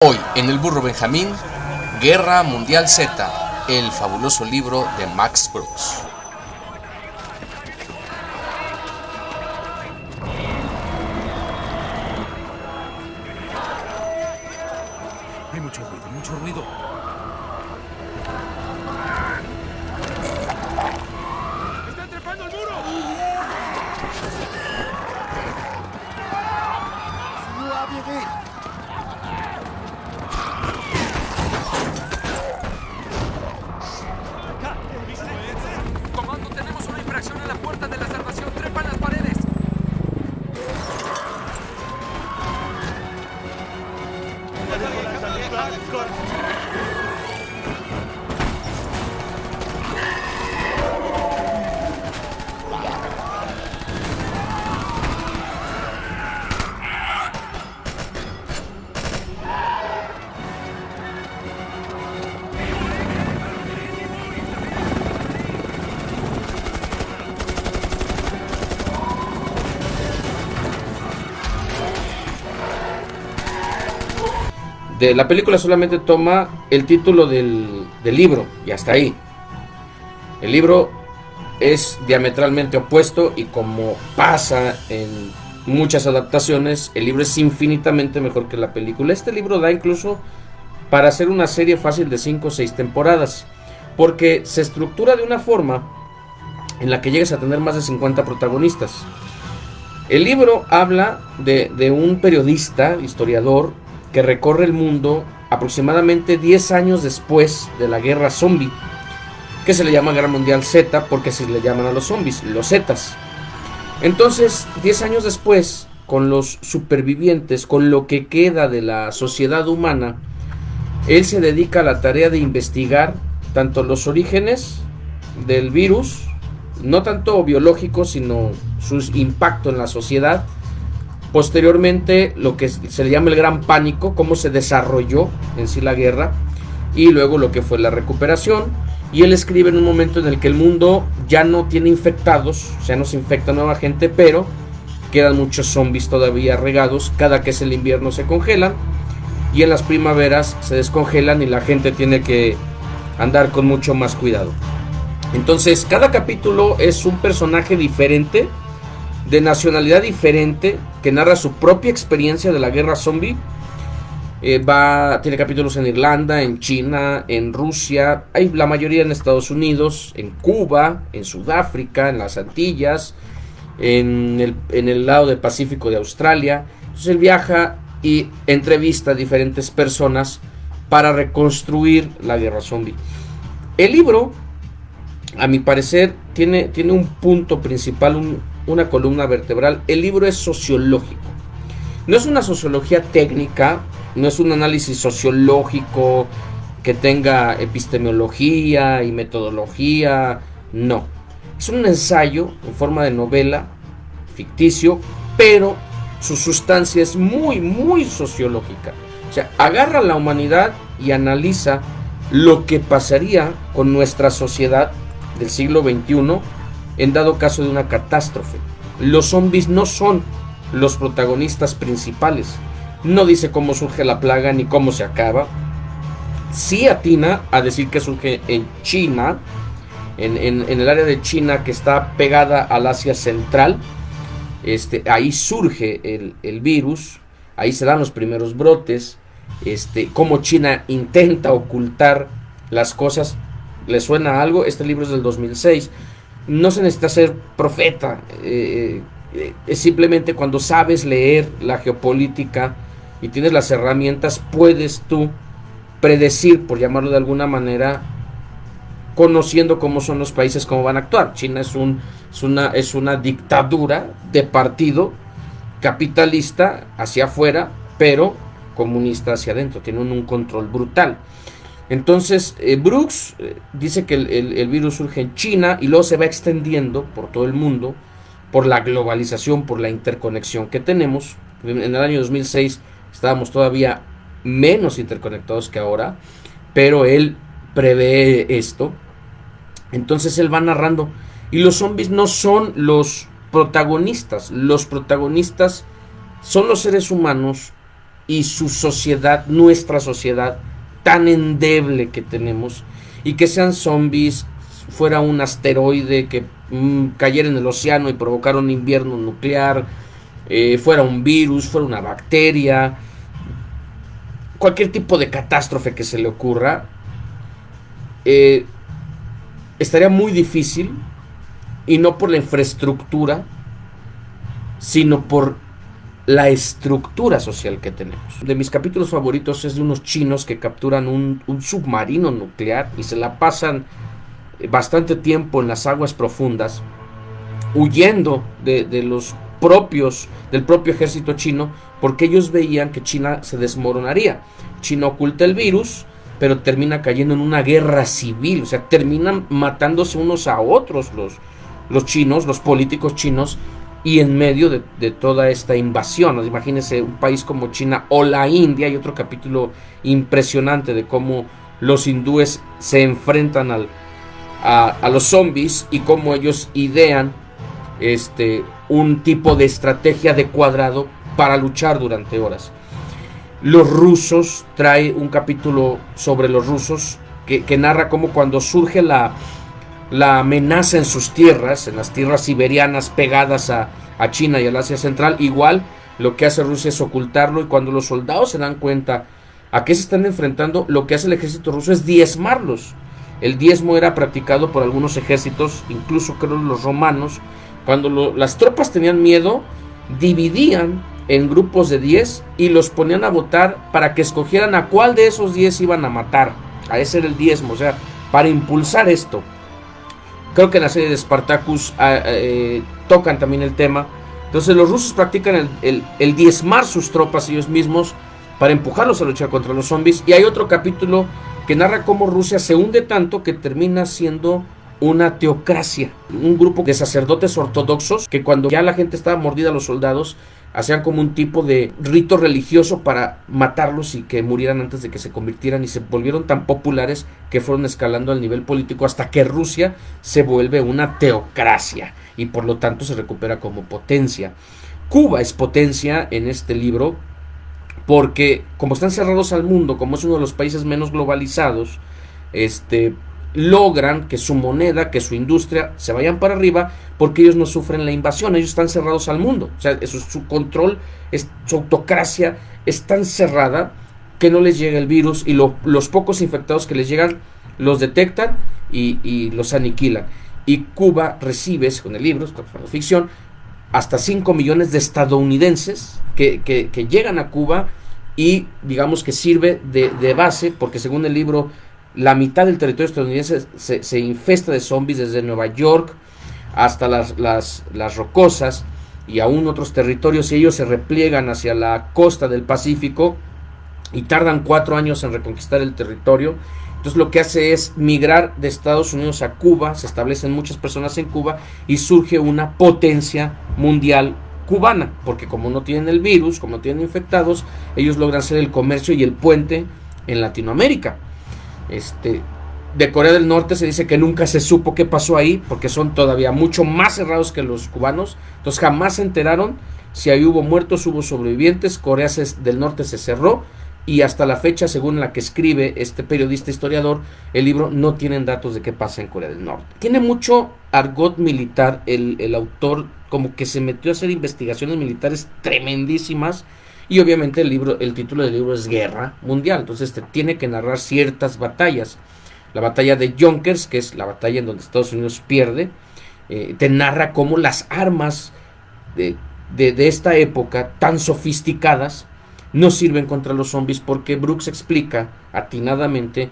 Hoy, en El Burro Benjamín, Guerra Mundial Z, el fabuloso libro de Max Brooks. Hay mucho ruido, mucho ruido. ¡Están trepando el muro! Comando, tenemos una infracción en la puerta de la salvación. ¡Trepan las paredes! De la película solamente toma el título del libro y hasta ahí. El libro es diametralmente opuesto y, como pasa en muchas adaptaciones, el libro es infinitamente mejor que la película. Este libro da incluso para hacer una serie fácil de 5 o 6 temporadas, porque se estructura de una forma en la que llegas a tener más de 50 protagonistas. El libro habla de un periodista, historiador, que recorre el mundo aproximadamente 10 años después de la guerra zombie, que se le llama Guerra Mundial Z porque se le llaman a los zombies, los Zetas. Entonces, 10 años después, con los supervivientes, con lo que queda de la sociedad humana, él se dedica a la tarea de investigar tanto los orígenes del virus, no tanto biológicos, sino su impacto en la sociedad. Posteriormente, lo que se le llama el gran pánico, cómo se desarrolló en sí la guerra, y luego lo que fue la recuperación. Y él escribe en un momento en el que el mundo ya no tiene infectados, o sea, no se infecta nueva gente, pero quedan muchos zombies todavía regados. Cada que es el invierno se congelan, y en las primaveras se descongelan, y la gente tiene que andar con mucho más cuidado. Entonces, cada capítulo es un personaje diferente, de nacionalidad diferente, que narra su propia experiencia de la guerra zombie. Tiene capítulos en Irlanda, en China, en Rusia, hay la mayoría en Estados Unidos, en Cuba, en Sudáfrica, en las Antillas, en el lado del Pacífico de Australia. Entonces él viaja y entrevista a diferentes personas para reconstruir la guerra zombie. El libro, a mi parecer, tiene un punto principal, una columna vertebral. El libro es sociológico. No es una sociología técnica, no es un análisis sociológico que tenga epistemología y metodología, no. Es un ensayo en forma de novela, ficticio, pero su sustancia es muy, muy sociológica. O sea, agarra a la humanidad y analiza lo que pasaría con nuestra sociedad del siglo XXI en dado caso de una catástrofe. Los zombies no son los protagonistas principales. No dice cómo surge la plaga ni cómo se acaba. Sí atina a decir que surge en China, en el área de China que está pegada al Asia Central. Ahí surge el virus, ahí se dan los primeros brotes. Cómo China intenta ocultar las cosas. ¿Le suena algo? Este libro es del 2006. No se necesita ser profeta, es simplemente cuando sabes leer la geopolítica y tienes las herramientas, puedes tú predecir, por llamarlo de alguna manera, conociendo cómo son los países, cómo van a actuar. China es una dictadura de partido capitalista hacia afuera, pero comunista hacia adentro, tienen un control brutal. Entonces, Brooks dice que el virus surge en China y luego se va extendiendo por todo el mundo, por la globalización, por la interconexión que tenemos. En el año 2006 estábamos todavía menos interconectados que ahora, pero él prevé esto. Entonces él va narrando, y los zombies no son los protagonistas son los seres humanos y su sociedad, nuestra sociedad tan endeble que tenemos, y que sean zombies, fuera un asteroide que cayera en el océano y provocara un invierno nuclear, fuera un virus, fuera una bacteria, cualquier tipo de catástrofe que se le ocurra, estaría muy difícil, y no por la infraestructura, sino por la estructura social que tenemos. De mis capítulos favoritos es de unos chinos que capturan un submarino nuclear y se la pasan bastante tiempo en las aguas profundas, huyendo del propio ejército chino, porque ellos veían que China se desmoronaría. China oculta el virus, pero termina cayendo en una guerra civil, o sea, terminan matándose unos a otros los chinos, los políticos chinos, y en medio de toda esta invasión. Imagínense un país como China o la India. Hay otro capítulo impresionante de cómo los hindúes se enfrentan a los zombies y cómo ellos idean un tipo de estrategia de cuadrado para luchar durante horas. Los rusos, trae un capítulo sobre los rusos que narra cómo cuando surge la amenaza en sus tierras, en las tierras siberianas pegadas a China y al Asia Central, igual lo que hace Rusia es ocultarlo, y cuando los soldados se dan cuenta a qué se están enfrentando, lo que hace el ejército ruso es diezmarlos. El diezmo era practicado por algunos ejércitos, incluso creo los romanos. Cuando las tropas tenían miedo, dividían en grupos de 10 y los ponían a votar para que escogieran a cuál de esos 10 iban a matar. A ese era el diezmo, o sea, para impulsar esto. Creo que en la serie de Spartacus tocan también el tema. Entonces los rusos practican el diezmar sus tropas ellos mismos para empujarlos a luchar contra los zombies. Y hay otro capítulo que narra cómo Rusia se hunde tanto que termina siendo una teocracia, un grupo de sacerdotes ortodoxos que cuando ya la gente estaba mordida, los soldados hacían como un tipo de rito religioso para matarlos y que murieran antes de que se convirtieran, y se volvieron tan populares que fueron escalando al nivel político hasta que Rusia se vuelve una teocracia y por lo tanto se recupera como potencia. Cuba es potencia en este libro porque como están cerrados al mundo, como es uno de los países menos globalizados, logran que su moneda, que su industria se vayan para arriba, porque ellos no sufren la invasión, ellos están cerrados al mundo. O sea, su control, su autocracia es tan cerrada que no les llega el virus, y los pocos infectados que les llegan los detectan y los aniquilan. Y Cuba recibe, con el libro, esto es ficción, hasta 5 millones de estadounidenses que llegan a Cuba, y digamos que sirve de base, porque según el libro la mitad del territorio estadounidense se infesta de zombies, desde Nueva York hasta las Rocosas y aún otros territorios, y ellos se repliegan hacia la costa del Pacífico y tardan 4 años en reconquistar el territorio. Entonces lo que hace es migrar de Estados Unidos a Cuba, se establecen muchas personas en Cuba y surge una potencia mundial cubana, porque como no tienen el virus, como no tienen infectados, ellos logran ser el comercio y el puente en Latinoamérica. De Corea del Norte se dice que nunca se supo qué pasó ahí, porque son todavía mucho más cerrados que los cubanos, entonces jamás se enteraron si ahí hubo muertos, hubo sobrevivientes. Corea del Norte se cerró, y hasta la fecha, según la que escribe este periodista historiador, el libro, no tienen datos de qué pasa en Corea del Norte. Tiene mucho argot militar el autor, como que se metió a hacer investigaciones militares tremendísimas. Y obviamente el título del libro es Guerra Mundial, entonces te tiene que narrar ciertas batallas. La batalla de Yonkers, que es la batalla en donde Estados Unidos pierde, te narra cómo las armas de esta época tan sofisticadas no sirven contra los zombies, porque Brooks explica atinadamente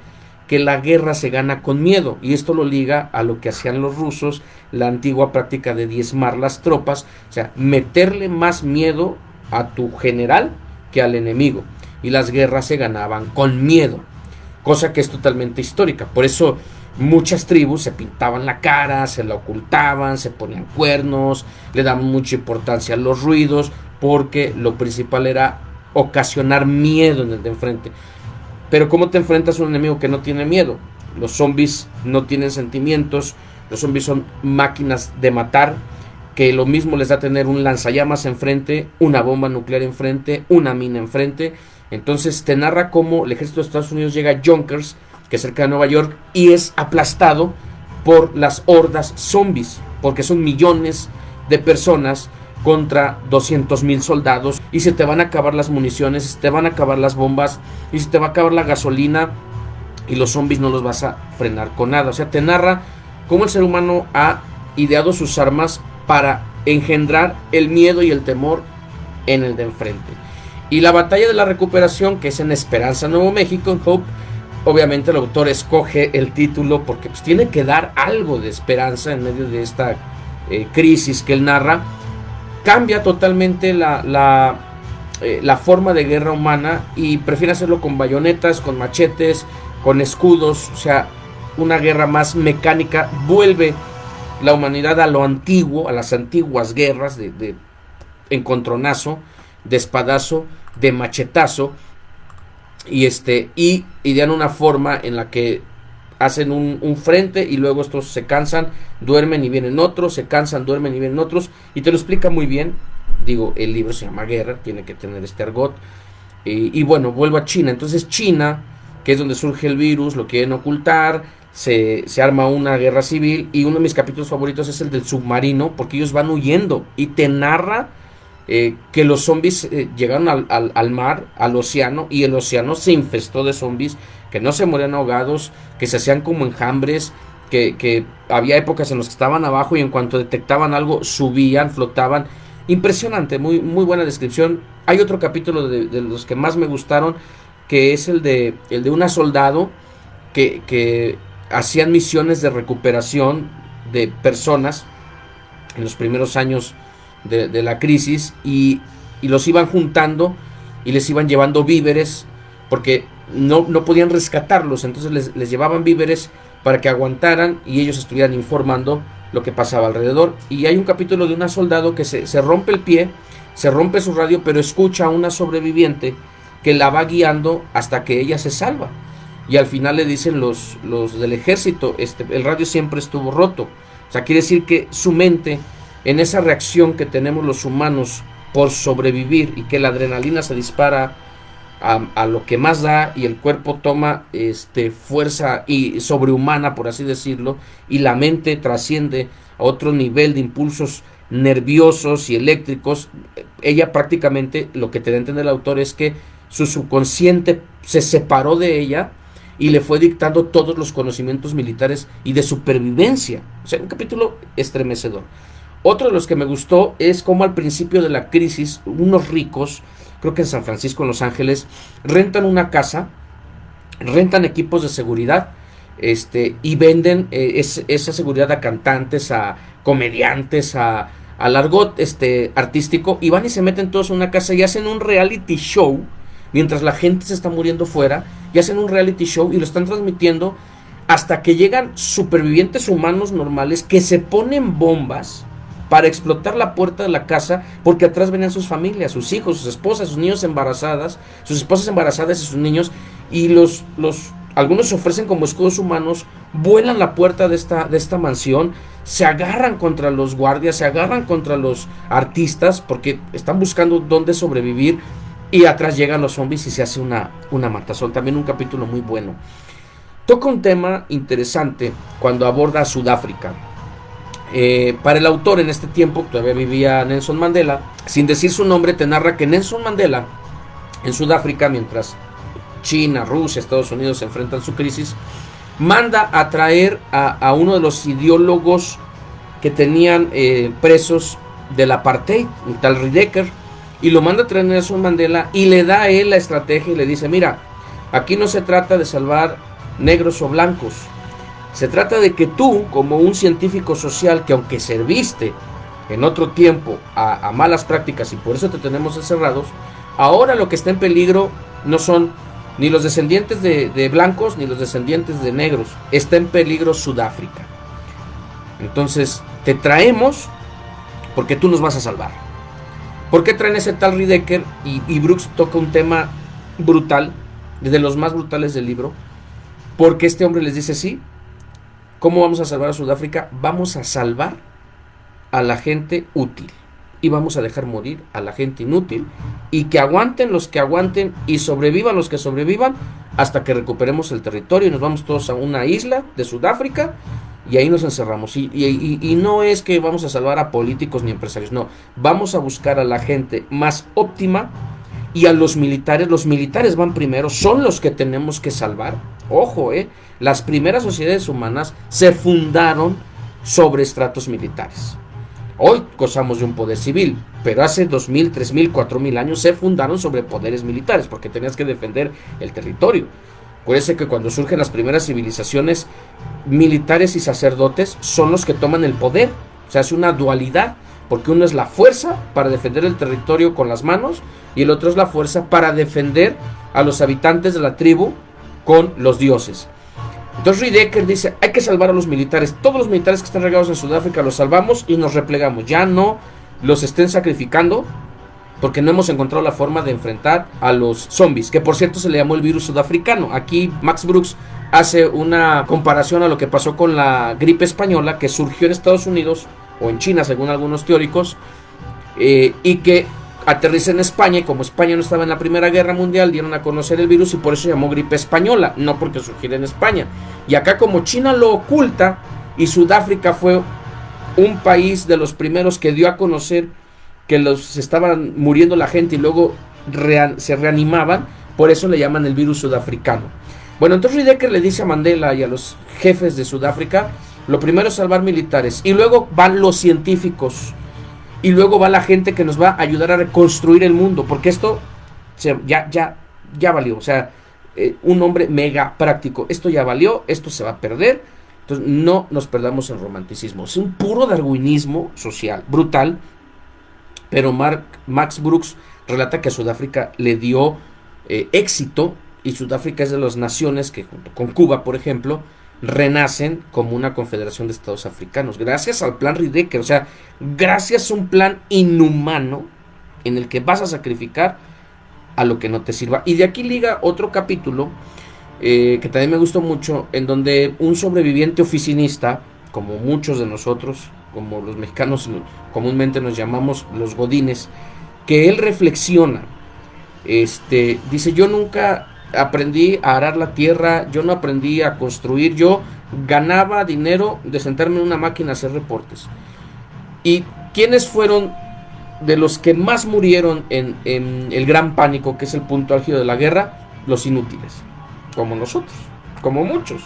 que la guerra se gana con miedo, y esto lo liga a lo que hacían los rusos, la antigua práctica de diezmar las tropas, o sea, meterle más miedo a tu general que al enemigo, y las guerras se ganaban con miedo, cosa que es totalmente histórica. Por eso muchas tribus se pintaban la cara, se la ocultaban, se ponían cuernos, le daban mucha importancia a los ruidos, porque lo principal era ocasionar miedo en el de enfrente. Pero ¿cómo te enfrentas a un enemigo que no tiene miedo? Los zombies no tienen sentimientos, los zombies son máquinas de matar, que lo mismo les da tener un lanzallamas enfrente, una bomba nuclear enfrente, una mina enfrente. Entonces te narra cómo el ejército de Estados Unidos llega a Yonkers, que es cerca de Nueva York, y es aplastado por las hordas zombies, porque son millones de personas contra 200,000 soldados, y se te van a acabar las municiones, se te van a acabar las bombas, y se te va a acabar la gasolina, y los zombies no los vas a frenar con nada. O sea, te narra cómo el ser humano ha ideado sus armas para engendrar el miedo y el temor en el de enfrente. Y la batalla de la recuperación, que es en Esperanza, Nuevo México, en Hope, obviamente el autor escoge el título porque pues tiene que dar algo de esperanza en medio de esta crisis que él narra. Cambia totalmente la forma de guerra humana y prefiere hacerlo con bayonetas, con machetes, con escudos, o sea, una guerra más mecánica. Vuelve la humanidad a lo antiguo, a las antiguas guerras de encontronazo, de espadazo, de machetazo, y idean una forma en la que hacen un frente y luego estos se cansan, duermen y vienen otros, se cansan, duermen y vienen otros, y te lo explica muy bien. Digo, el libro se llama Guerra, tiene que tener este argot. Y bueno, vuelvo a China. Entonces China, que es donde surge el virus, lo quieren ocultar, se arma una guerra civil, y uno de mis capítulos favoritos es el del submarino, porque ellos van huyendo, y te narra que los zombies llegaron al mar, al océano, y el océano se infestó de zombies, que no se morían ahogados, que se hacían como enjambres, que había épocas en las que estaban abajo y en cuanto detectaban algo subían, flotaban. Impresionante, muy, muy buena descripción. Hay otro capítulo de los que más me gustaron, que es el de una soldado que hacían misiones de recuperación de personas en los primeros años de la crisis, y los iban juntando y les iban llevando víveres porque no podían rescatarlos, entonces les llevaban víveres para que aguantaran y ellos estuvieran informando lo que pasaba alrededor. Y hay un capítulo de una soldado que se rompe el pie, se rompe su radio, pero escucha a una sobreviviente que la va guiando hasta que ella se salva, y al final le dicen los del ejército, el radio siempre estuvo roto. O sea, quiere decir que su mente, en esa reacción que tenemos los humanos por sobrevivir, y que la adrenalina se dispara a lo que más da, y el cuerpo toma fuerza y sobrehumana, por así decirlo, y la mente trasciende a otro nivel de impulsos nerviosos y eléctricos. Ella prácticamente, lo que te da a entender el autor, es que su subconsciente se separó de ella y le fue dictando todos los conocimientos militares y de supervivencia. O sea, un capítulo estremecedor. Otro de los que me gustó es cómo al principio de la crisis unos ricos, creo que en San Francisco, en Los Ángeles, rentan una casa, rentan equipos de seguridad, y venden esa seguridad a cantantes, a comediantes, al argot artístico, y van y se meten todos en una casa y hacen un reality show mientras la gente se está muriendo fuera, y hacen un reality show y lo están transmitiendo hasta que llegan supervivientes humanos normales que se ponen bombas para explotar la puerta de la casa, porque atrás venían sus familias, sus hijos, sus esposas, sus niños embarazadas, sus esposas embarazadas y sus niños, y algunos se ofrecen como escudos humanos, vuelan la puerta de esta mansión, se agarran contra los guardias, se agarran contra los artistas, porque están buscando dónde sobrevivir, y atrás llegan los zombies y se hace una matazón. También un capítulo muy bueno. Toca un tema interesante cuando aborda a Sudáfrica. Para el autor, en este tiempo todavía vivía Nelson Mandela. Sin decir su nombre, te narra que Nelson Mandela, en Sudáfrica, mientras China, Rusia, Estados Unidos se enfrentan su crisis, manda a traer a uno de los ideólogos que tenían presos del apartheid, un tal Ridecker, y lo manda a traer Nelson Mandela, y le da a él la estrategia y le dice: mira, aquí no se trata de salvar negros o blancos, se trata de que tú, como un científico social que aunque serviste en otro tiempo a malas prácticas y por eso te tenemos encerrados, ahora lo que está en peligro no son ni los descendientes de blancos ni los descendientes de negros, está en peligro Sudáfrica. Entonces te traemos porque tú nos vas a salvar. ¿Por qué traen ese tal Ridecker? Y Brooks toca un tema brutal, de los más brutales del libro, porque este hombre les dice: sí, ¿cómo vamos a salvar a Sudáfrica? Vamos a salvar a la gente útil. y vamos a dejar morir a la gente inútil, y que aguanten los que aguanten y sobrevivan los que sobrevivan hasta que recuperemos el territorio y nos vamos todos a una isla de Sudáfrica y ahí nos encerramos. Y no es que vamos a salvar a políticos ni empresarios, no, vamos a buscar a la gente más óptima y a los militares van primero, son los que tenemos que salvar. Ojo, las primeras sociedades humanas se fundaron sobre estratos militares. Hoy gozamos de un poder civil, pero hace 2000, 3000, 4000 años se fundaron sobre poderes militares, porque tenías que defender el territorio. Acuérdense que cuando surgen las primeras civilizaciones, militares y sacerdotes son los que toman el poder. Se hace una dualidad, porque uno es la fuerza para defender el territorio con las manos, y el otro es la fuerza para defender a los habitantes de la tribu con los dioses. Entonces Ridecker dice, hay que salvar a los militares. Todos los militares que están regados en Sudáfrica los salvamos y nos replegamos. Ya no los estén sacrificando, porque no hemos encontrado la forma de enfrentar a los zombies, que por cierto se le llamó el virus sudafricano. Aquí Max Brooks hace una comparación a lo que pasó con la gripe española, que surgió en Estados Unidos o en China según algunos teóricos, y que aterriza en España, y como España no estaba en la Primera Guerra Mundial, dieron a conocer el virus y por eso se llamó gripe española, no porque surgiera en España. Y acá, como China lo oculta y Sudáfrica fue un país de los primeros que dio a conocer que se estaban muriendo la gente y luego se reanimaban, por eso le llaman el virus sudafricano. Bueno, entonces Ridecker le dice a Mandela y a los jefes de Sudáfrica, lo primero es salvar militares, y luego van los científicos, y luego va la gente que nos va a ayudar a reconstruir el mundo, porque esto ya valió. O sea, un hombre mega práctico, esto ya valió, esto se va a perder. Entonces no nos perdamos en romanticismo, es un puro darwinismo social brutal. Pero Max Brooks relata que a Sudáfrica le dio éxito, y Sudáfrica es de las naciones que junto con Cuba, por ejemplo, renacen como una confederación de estados africanos, gracias al plan Ridecker. O sea, gracias a un plan inhumano en el que vas a sacrificar a lo que no te sirva. Y de aquí liga otro capítulo que también me gustó mucho, en donde un sobreviviente oficinista, como muchos de nosotros, como los mexicanos comúnmente nos llamamos los godines, que él reflexiona, dice, yo nunca aprendí a arar la tierra, yo no aprendí a construir, yo ganaba dinero de sentarme en una máquina a hacer reportes. ¿Y quiénes fueron de los que más murieron en el gran pánico, que es el punto álgido de la guerra? Los inútiles, como nosotros, como muchos.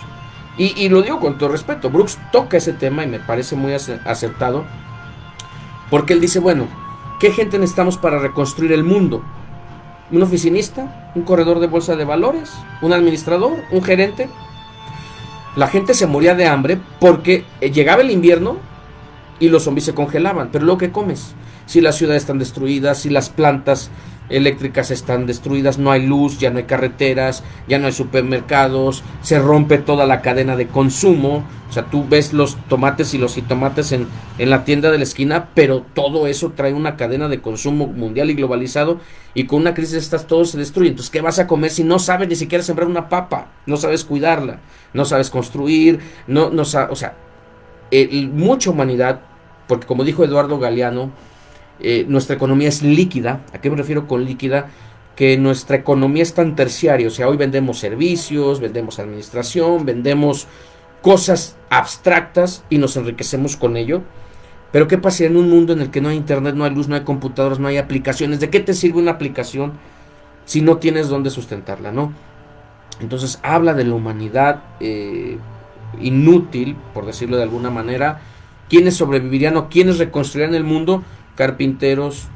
Y lo digo con todo respeto. Brooks toca ese tema y me parece muy acertado, porque él dice, bueno, ¿qué gente necesitamos para reconstruir el mundo? ¿Un oficinista? ¿Un corredor de bolsa de valores? ¿Un administrador? ¿Un gerente? La gente se moría de hambre porque llegaba el invierno y los zombies se congelaban. Pero luego, ¿qué comes? Si las ciudades están destruidas, si las plantas eléctricas están destruidas, no hay luz, ya no hay carreteras, ya no hay supermercados, se rompe toda la cadena de consumo. O sea, tú ves los tomates y los jitomates en la tienda de la esquina, pero todo eso trae una cadena de consumo mundial y globalizado, y con una crisis de estas todo se destruye. Entonces, ¿qué vas a comer si no sabes ni siquiera sembrar una papa? No sabes cuidarla, no sabes construir, o sea, mucha humanidad, porque como dijo Eduardo Galeano, nuestra economía es líquida. ¿A qué me refiero con líquida? Que nuestra economía es tan terciaria. O sea, hoy vendemos servicios, vendemos administración, vendemos cosas abstractas y nos enriquecemos con ello. Pero ¿qué pasa en un mundo en el que no hay internet, no hay luz, no hay computadoras, no hay aplicaciones? ¿De qué te sirve una aplicación si no tienes dónde sustentarla, no? Entonces habla de la humanidad inútil, por decirlo de alguna manera. ¿Quiénes sobrevivirían o quiénes reconstruirían el mundo? Carpinteros,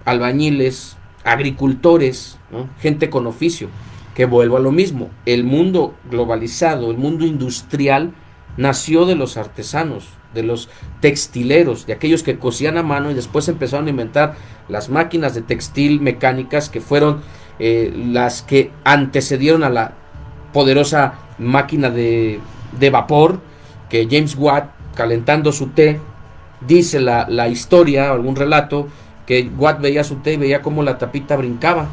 albañiles, agricultores, ¿no? Gente con oficio. Que vuelvo a lo mismo, el mundo globalizado, el mundo industrial nació de los artesanos, de los textileros, de aquellos que cosían a mano, y después empezaron a inventar las máquinas de textil mecánicas, que fueron las que antecedieron a la poderosa máquina de vapor, que James Watt, calentando su té, dice la historia o algún relato, que Watt veía su té y veía cómo la tapita brincaba.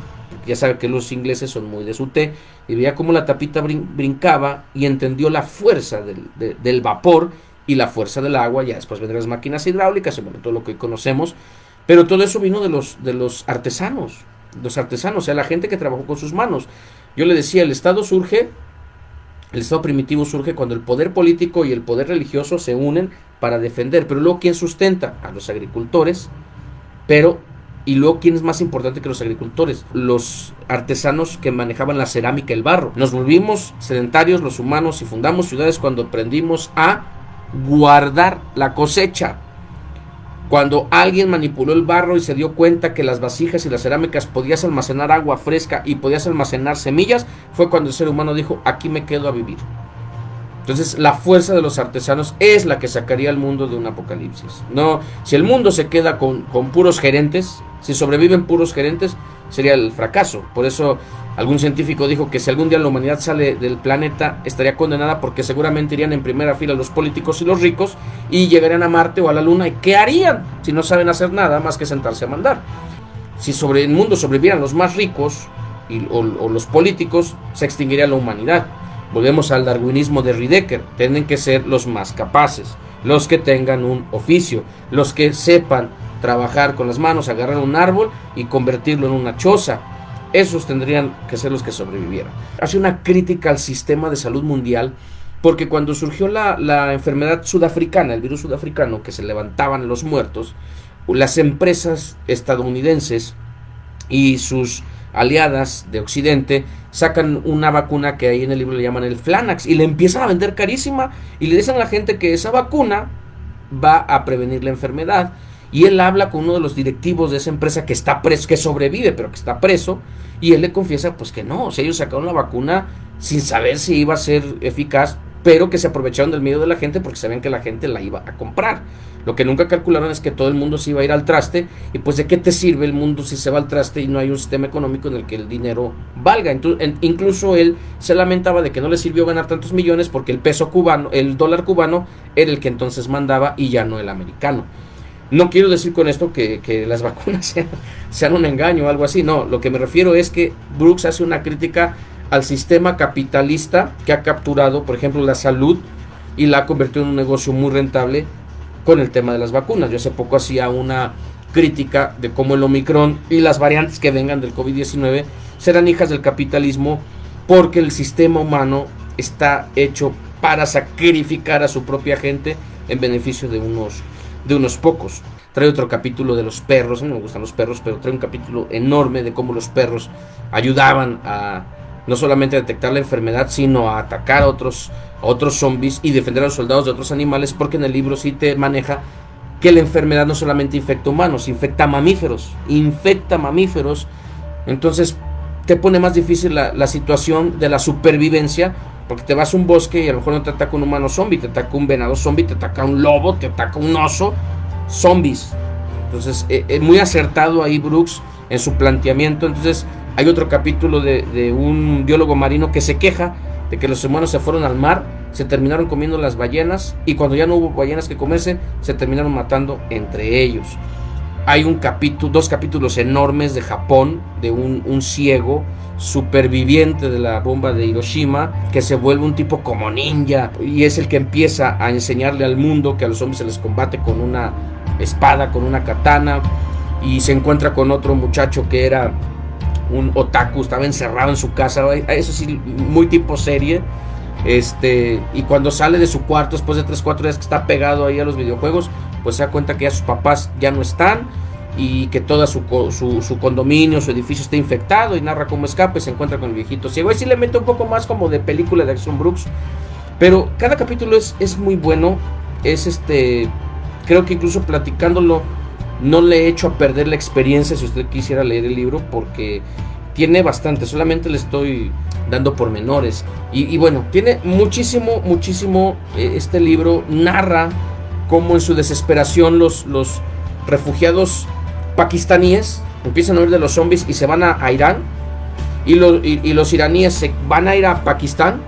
Ya sabe que los ingleses son muy de su té, y veía cómo la tapita brincaba, y entendió la fuerza del vapor y la fuerza del agua. Ya después vendrán las máquinas hidráulicas, y bueno, todo lo que hoy conocemos. Pero todo eso vino de los artesanos, o sea, la gente que trabajó con sus manos. Yo le decía, el Estado primitivo surge cuando el poder político y el poder religioso se unen para defender, pero luego ¿quién sustenta? A los agricultores, y luego ¿quién es más importante que los agricultores? Los artesanos que manejaban la cerámica, el barro. Nos volvimos sedentarios los humanos y fundamos ciudades cuando aprendimos a guardar la cosecha. Cuando alguien manipuló el barro y se dio cuenta que las vasijas y las cerámicas podías almacenar agua fresca y podías almacenar semillas, fue cuando el ser humano dijo, aquí me quedo a vivir. Entonces la fuerza de los artesanos es la que sacaría al mundo de un apocalipsis. No, si el mundo se queda con puros gerentes, si sobreviven puros gerentes, sería el fracaso. Por eso algún científico dijo que si algún día la humanidad sale del planeta, estaría condenada porque seguramente irían en primera fila los políticos y los ricos y llegarían a Marte o a la Luna. ¿Y qué harían si no saben hacer nada más que sentarse a mandar? Si sobre el mundo sobrevivieran los más ricos o los políticos, se extinguiría la humanidad. Volvemos al darwinismo de Ridecker. Tienen que ser los más capaces, los que tengan un oficio, los que sepan trabajar con las manos, agarrar un árbol y convertirlo en una choza. Esos tendrían que ser los que sobrevivieran. Hace una crítica al sistema de salud mundial, porque cuando surgió la enfermedad sudafricana, el virus sudafricano, que se levantaban los muertos, las empresas estadounidenses y sus aliadas de Occidente sacan una vacuna que ahí en el libro le llaman el Flanax y le empiezan a vender carísima y le dicen a la gente que esa vacuna va a prevenir la enfermedad. Y él habla con uno de los directivos de esa empresa que está preso, que sobrevive pero que está preso, y él le confiesa pues que no, o sea, ellos sacaron la vacuna sin saber si iba a ser eficaz, pero que se aprovecharon del miedo de la gente porque sabían que la gente la iba a comprar. Lo que nunca calcularon es que todo el mundo se iba a ir al traste, y pues de qué te sirve el mundo si se va al traste y no hay un sistema económico en el que el dinero valga. Incluso él se lamentaba de que no le sirvió ganar tantos millones porque el peso cubano, el dólar cubano era el que entonces mandaba y ya no el americano. No quiero decir con esto que las vacunas sean un engaño o algo así, no, lo que me refiero es que Brooks hace una crítica al sistema capitalista que ha capturado, por ejemplo, la salud y la ha convertido en un negocio muy rentable con el tema de las vacunas. Yo hace poco hacía una crítica de cómo el Omicron y las variantes que vengan del COVID-19 serán hijas del capitalismo, porque el sistema humano está hecho para sacrificar a su propia gente en beneficio de unos pocos. Trae otro capítulo de los perros. A mí no me gustan los perros, pero trae un capítulo enorme de cómo los perros ayudaban a no solamente a detectar la enfermedad, sino a atacar a otros zombies y defender a los soldados de otros animales, porque en el libro sí te maneja que la enfermedad no solamente infecta humanos, infecta mamíferos. Entonces te pone más difícil la situación de la supervivencia, porque te vas a un bosque y a lo mejor no te ataca un humano zombie, te ataca un venado zombie, te ataca un lobo, te ataca un oso, zombies. Entonces es muy acertado ahí Brooks en su planteamiento. Entonces hay otro capítulo de un biólogo marino que se queja de que los humanos se fueron al mar, se terminaron comiendo las ballenas, y cuando ya no hubo ballenas que comerse, se terminaron matando entre ellos. Hay dos capítulos enormes de Japón, de un ciego superviviente de la bomba de Hiroshima, que se vuelve un tipo como ninja, y es el que empieza a enseñarle al mundo que a los hombres se les combate con una espada, con una katana, y se encuentra con otro muchacho que era un otaku, estaba encerrado en su casa, eso sí, muy tipo serie, y cuando sale de su cuarto después de 3-4 días que está pegado ahí a los videojuegos, pues se da cuenta que ya sus papás ya no están y que todo su condominio, su edificio está infectado, y narra cómo escapa y se encuentra con el viejito ciego. Ahí sí le mete un poco más como de película de acción Brooks, pero cada capítulo es muy bueno. Creo que incluso platicándolo no le he hecho a perder la experiencia si usted quisiera leer el libro, porque tiene bastante, solamente le estoy dando pormenores, y bueno, tiene muchísimo, este libro narra cómo en su desesperación los refugiados pakistaníes empiezan a huir de los zombies y se van a Irán, y los iraníes se van a ir a Pakistán.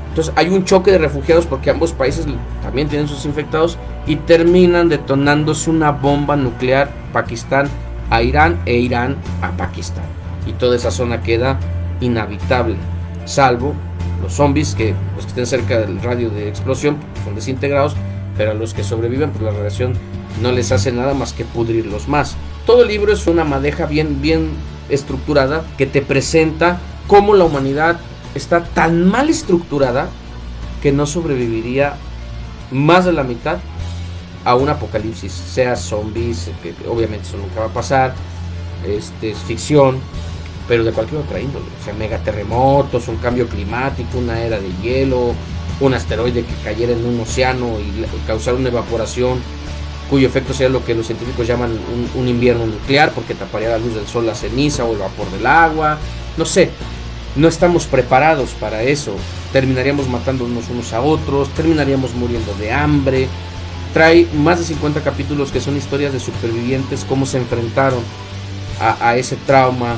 Entonces hay un choque de refugiados porque ambos países también tienen sus infectados, y terminan detonándose una bomba nuclear, Pakistán a Irán e Irán a Pakistán, y toda esa zona queda inhabitable, salvo los zombies, que los que estén cerca del radio de explosión son desintegrados, pero a los que sobreviven, pues la radiación no les hace nada más que pudrirlos más. todo el libro es una madeja bien estructurada que te presenta cómo la humanidad está tan mal estructurada que no sobreviviría más de la mitad a un apocalipsis, sea zombies, que obviamente eso nunca va a pasar, es ficción, pero de cualquier otra índole, o sea, megaterremotos, un cambio climático, una era de hielo, un asteroide que cayera en un océano y causara una evaporación cuyo efecto sea lo que los científicos llaman un invierno nuclear, porque taparía la luz del sol la ceniza o el vapor del agua, no sé, no estamos preparados para eso, terminaríamos matándonos unos a otros, terminaríamos muriendo de hambre. Trae más de 50 capítulos que son historias de supervivientes, cómo se enfrentaron a ese trauma,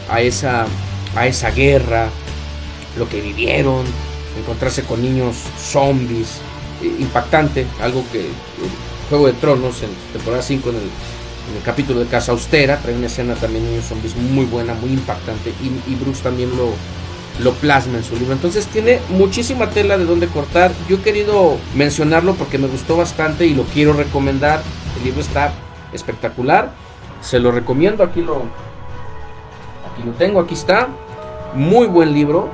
a esa guerra, lo que vivieron, encontrarse con niños zombies, impactante, algo que Juego de Tronos en temporada 5 en el capítulo de Casa Austera trae una escena también de niños zombies muy buena, muy impactante, y Brooks también lo plasma en su libro. Entonces tiene muchísima tela de donde cortar. Yo he querido mencionarlo porque me gustó bastante y lo quiero recomendar. El libro está espectacular, se lo recomiendo. Aquí lo tengo, aquí está. Muy buen libro,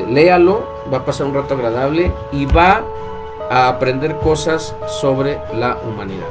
léalo, va a pasar un rato agradable y va a aprender cosas sobre la humanidad.